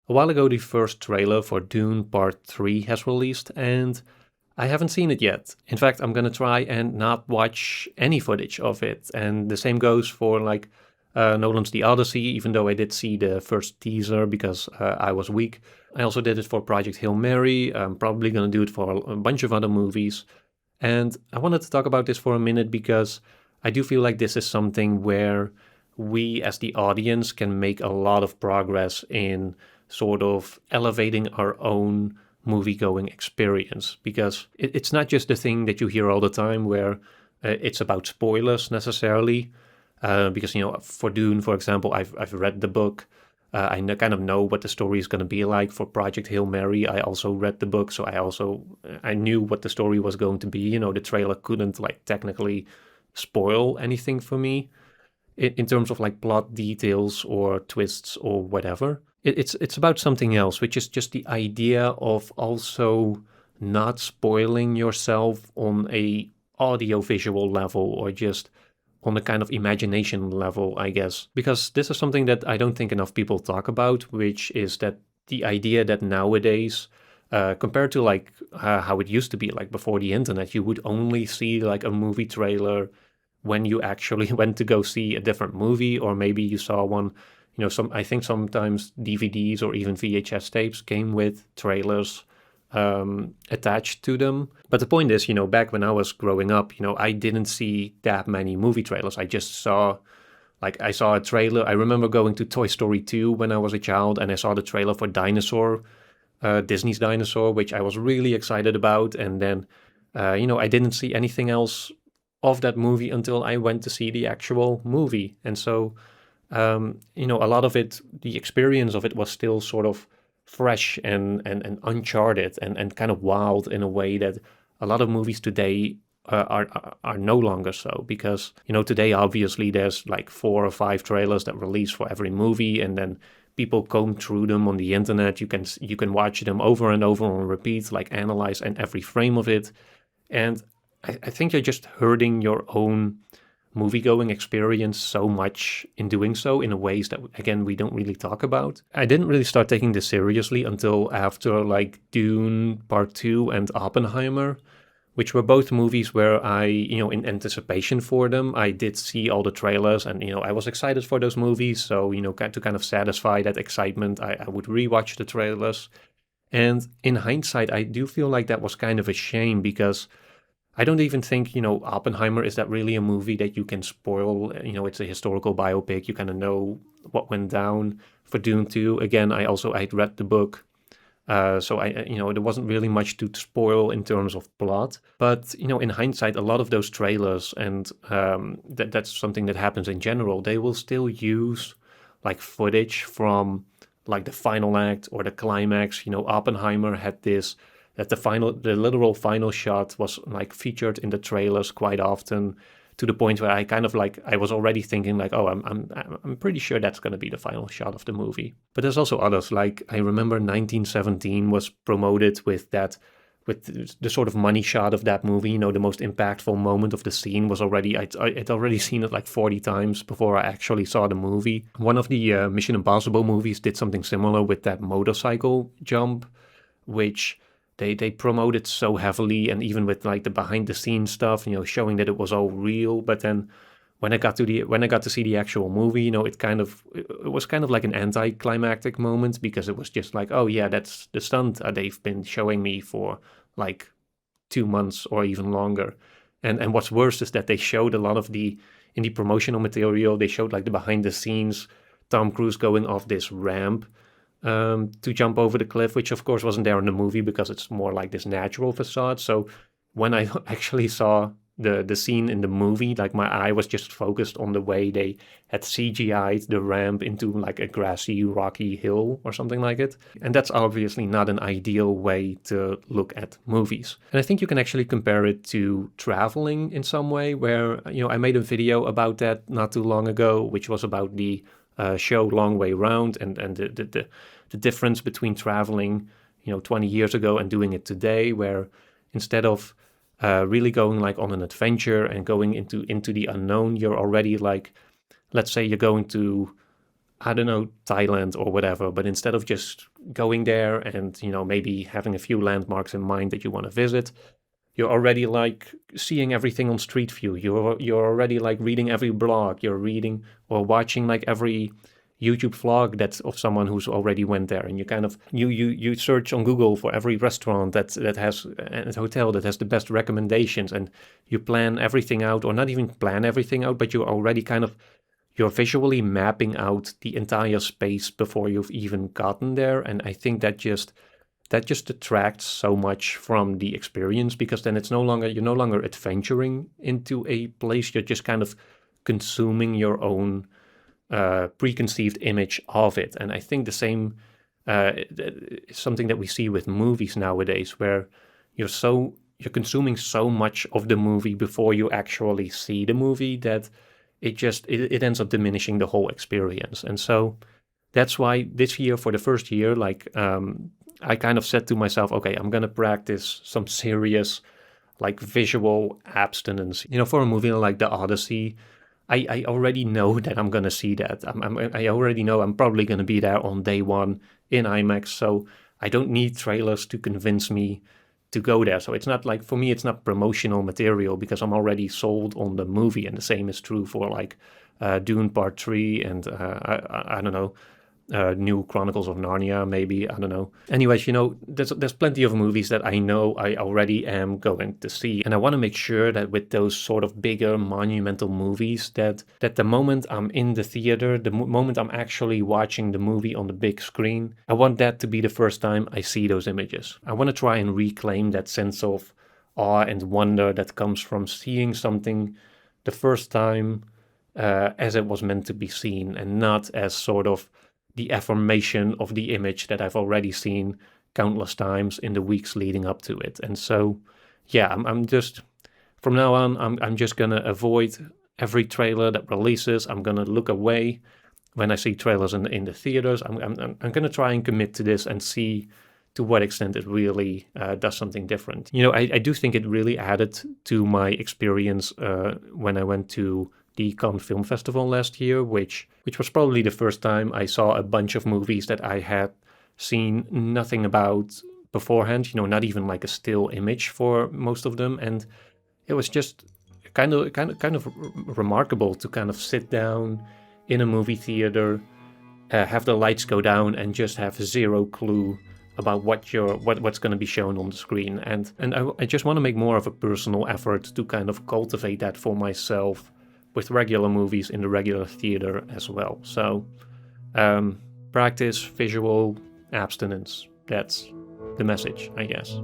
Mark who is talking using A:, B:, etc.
A: A while ago, the first trailer for Dune Part 3 has released, and I haven't seen it yet. In fact, I'm gonna try and not watch any footage of it. And the same goes for Nolan's The Odyssey, even though I did see the first teaser because I was weak. I also did it for Project Hail Mary. I'm probably gonna do it for a bunch of other movies. And I wanted to talk about this for a minute because I do feel like this is something where we as the audience can make a lot of progress in sort of elevating our own movie going experience, because it's not just the thing that you hear all the time where it's about spoilers necessarily. Because, for Dune, for example, I've read the book. Kind of know what the story is going to be like. For Project Hail Mary, I also read the book, so I knew what the story was going to be. The trailer couldn't like technically spoil anything for me in terms of like plot details or twists or whatever. It's about something else, which is just the idea of also not spoiling yourself on a audio-visual level or just on a kind of imagination level, I guess. Because this is something that I don't think enough people talk about, which is that the idea that nowadays, compared to how it used to be, like before the internet, you would only see like a movie trailer when you actually went to go see a different movie, or maybe you saw one. I think sometimes DVDs or even VHS tapes came with trailers attached to them. But the point is, back when I was growing up, I didn't see that many movie trailers. I saw a trailer. I remember going to Toy Story 2 when I was a child, and I saw the trailer for Dinosaur, Disney's Dinosaur, which I was really excited about. And then, I didn't see anything else of that movie until I went to see the actual movie. And so, a lot of it, the experience of it was still sort of fresh and uncharted and kind of wild in a way that a lot of movies today are no longer so. Because, today obviously there's like 4 or 5 trailers that release for every movie, and then people comb through them on the internet. You can watch them over and over on repeat, like analyze and every frame of it. And I think you're just hurting your own movie-going experience so much in doing so, in ways that, again, we don't really talk about. I didn't really start taking this seriously until after like Dune Part 2 and Oppenheimer, which were both movies where I, in anticipation for them, I did see all the trailers, and, I was excited for those movies. So, to kind of satisfy that excitement, I would rewatch the trailers. And in hindsight, I do feel like that was kind of a shame, because I don't even think, Oppenheimer is that really a movie that you can spoil. It's a historical biopic. You kind of know what went down. For Dune 2, again, I'd read the book. So there wasn't really much to spoil in terms of plot. But, in hindsight, a lot of those trailers, and that's something that happens in general, they will still use like footage from like the final act or the climax. Oppenheimer had this, that the literal final shot was like featured in the trailers quite often, to the point where I was already thinking like, oh, I'm pretty sure that's going to be the final shot of the movie. But there's also others. Like I remember 1917 was promoted with the sort of money shot of that movie. The most impactful moment of the scene was I'd already seen it like 40 times before I actually saw the movie. One of the Mission Impossible movies did something similar with that motorcycle jump, which they promoted so heavily, and even with like the behind the scenes stuff, showing that it was all real. But then when I got to see the actual movie, it was kind of like an anticlimactic moment, because it was just like, oh yeah, that's the stunt they've been showing me for like 2 months or even longer. And what's worse is that they showed a lot of in the promotional material, they showed like the behind the scenes Tom Cruise going off this ramp to jump over the cliff, which of course wasn't there in the movie because it's more like this natural facade. So when I actually saw the scene in the movie, like my eye was just focused on the way they had CGI'd the ramp into like a grassy, rocky hill or something like it. And that's obviously not an ideal way to look at movies. And I think you can actually compare it to traveling in some way, where, I made a video about that not too long ago, which was about the show Long Way Round, and the difference between traveling 20 years ago and doing it today, where instead of really going like on an adventure and going into the unknown, you're already like, let's say you're going to I don't know, Thailand or whatever, but instead of just going there and, maybe having a few landmarks in mind that you want to visit, you're already like seeing everything on Street View. You're already like reading every blog. You're reading or watching like every YouTube vlog that's of someone who's already went there, and you kind of you search on Google for every restaurant that has and hotel that has the best recommendations, and you plan everything out, or not even plan everything out, but you're visually mapping out the entire space before you've even gotten there. And I think that just detracts so much from the experience, because then you're no longer adventuring into a place. You're just kind of consuming your own preconceived image of it. And I think the same is something that we see with movies nowadays, where you're consuming so much of the movie before you actually see the movie, that it ends up diminishing the whole experience. And so that's why this year, for the first year, I kind of said to myself, okay, I'm gonna practice some serious like visual abstinence. For a movie like The Odyssey, I already know that I'm gonna see that. I already know I'm probably gonna be there on day one in IMAX, so I don't need trailers to convince me to go there. So it's not like, for me, it's not promotional material, because I'm already sold on the movie. And the same is true for like Dune Part 3 and I don't know, New Chronicles of Narnia, maybe, I don't know. Anyways, there's plenty of movies that I know I already am going to see. And I want to make sure that with those sort of bigger monumental movies, that the moment I'm in the theater, the moment I'm actually watching the movie on the big screen, I want that to be the first time I see those images. I want to try and reclaim that sense of awe and wonder that comes from seeing something the first time as it was meant to be seen, and not as sort of the affirmation of the image that I've already seen countless times in the weeks leading up to it. And so, yeah, I'm just, from now on, I'm just gonna avoid every trailer that releases. I'm gonna look away when I see trailers in the theaters. I'm gonna try and commit to this and see to what extent it really does something different. I do think it really added to my experience when I went to the Cannes Film Festival last year, which was probably the first time I saw a bunch of movies that I had seen nothing about beforehand, not even like a still image for most of them. And it was just kind of remarkable to kind of sit down in a movie theater, have the lights go down, and just have zero clue about what's going to be shown on the screen. And I just want to make more of a personal effort to kind of cultivate that for myself with regular movies in the regular theater as well. So practice visual abstinence. That's the message, I guess.